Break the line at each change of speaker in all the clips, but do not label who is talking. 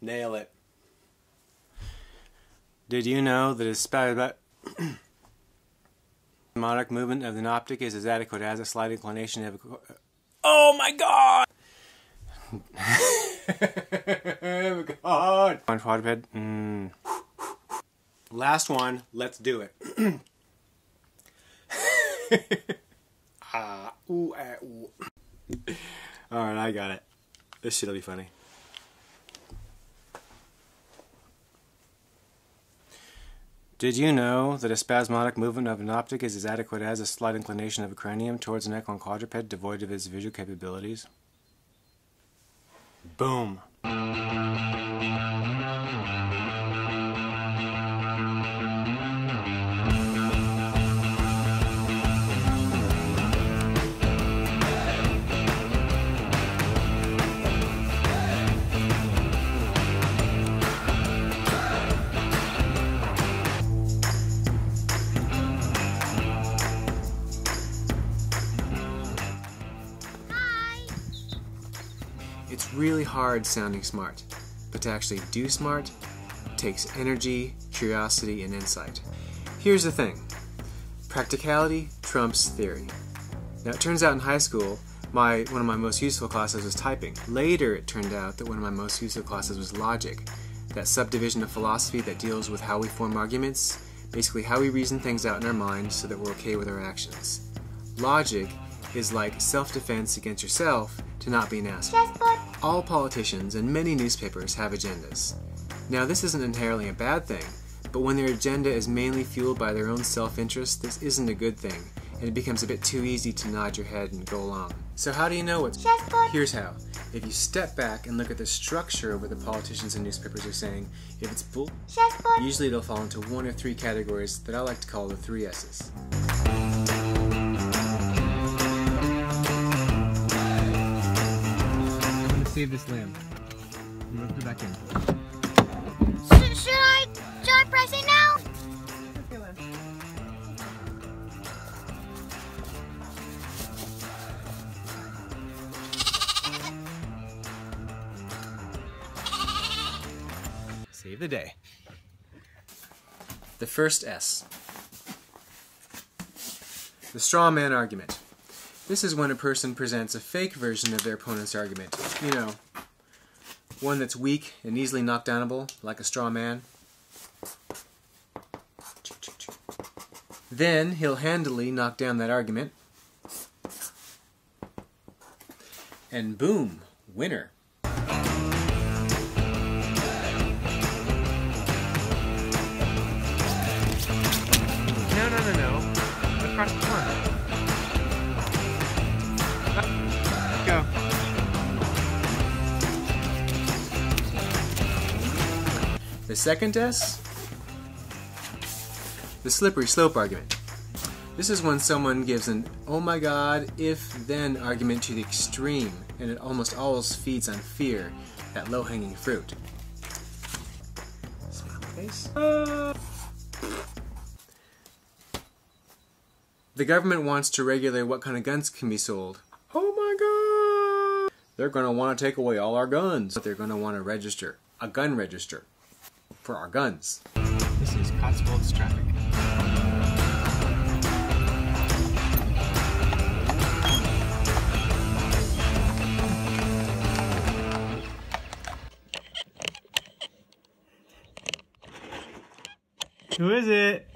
Nail it. Did you know that a spasmodic movement of the optic is as adequate as a slight inclination of a... Oh my god! Oh my god! On quadruped. Last one. Let's do it. Ooh. Alright, I got it. This shit'll be funny. Did you know that a spasmodic movement of an optic is as adequate as a slight inclination of a cranium towards an equine quadruped devoid of its visual capabilities? Boom. It's really hard sounding smart, but to actually do smart takes energy, curiosity, and insight. Here's the thing. Practicality trumps theory. Now it turns out in high school, one of my most useful classes was typing. Later it turned out that one of my most useful classes was logic, that subdivision of philosophy that deals with how we form arguments, basically how we reason things out in our minds so that we're okay with our actions. Logic is like self-defense against yourself to not be an asshole. All politicians and many newspapers have agendas. Now this isn't inherently a bad thing, but when their agenda is mainly fueled by their own self-interest, this isn't a good thing, and it becomes a bit too easy to nod your head and go along. So how do you know what's... Here's how. If you step back and look at the structure of what the politicians and newspapers are saying, if it's bull, usually it'll fall into one of three categories that I like to call the 3 S's. Save this lamb. Let's put it back in.
Should I press it now?
Okay, lamb. Save the day. The first S. The straw man argument. This is when a person presents a fake version of their opponent's argument. You know, one that's weak and easily knockdownable, like a straw man. Then he'll handily knock down that argument. And boom, winner. No. Across the front. Go. The second S? The slippery slope argument. This is when someone gives an oh my god, if then argument to the extreme, and it almost always feeds on fear, that low-hanging fruit. Smile face. The government wants to regulate what kind of guns can be sold. Oh my god! They're going to want to take away all our guns. But they're going to want to register. A gun register. For our guns. This is Cotswolds traffic. Who is it?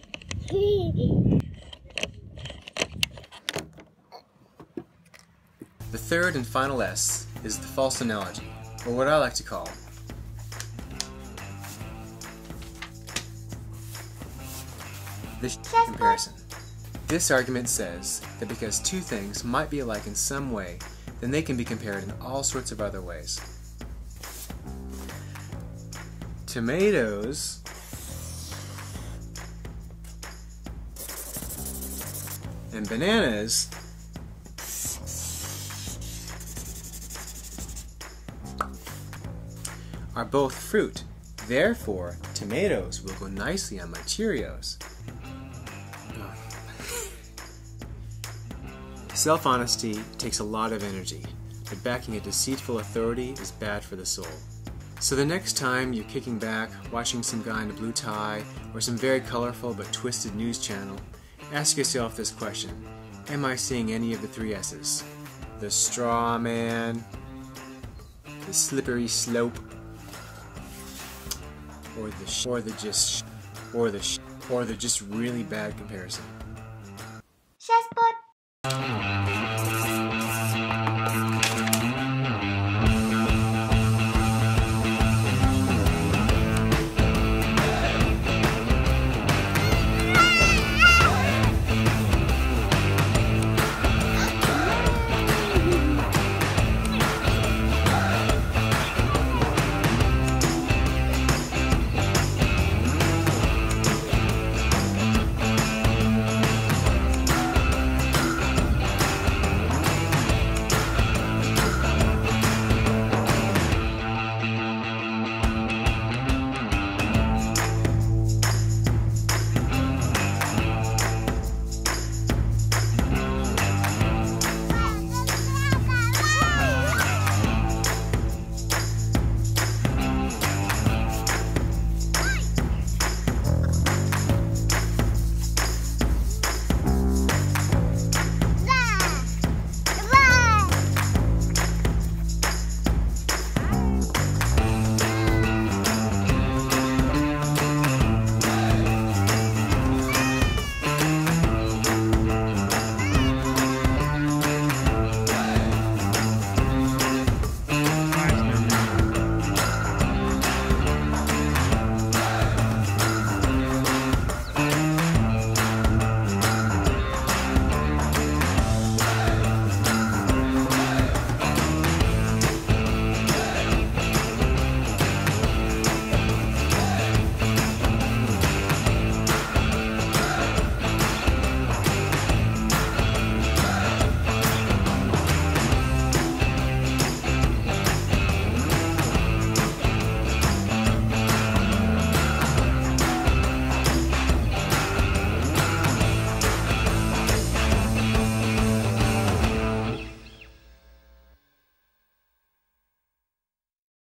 The third and final S is the false analogy, or what I like to call the comparison. This argument says that because two things might be alike in some way, then they can be compared in all sorts of other ways. Tomatoes and bananas are both fruit. Therefore, tomatoes will go nicely on my Cheerios. Self-honesty takes a lot of energy, but backing a deceitful authority is bad for the soul. So the next time you're kicking back, watching some guy in a blue tie, or some very colorful but twisted news channel, ask yourself this question: am I seeing any of the 3 S's? The straw man, the slippery slope, or the just really bad comparison?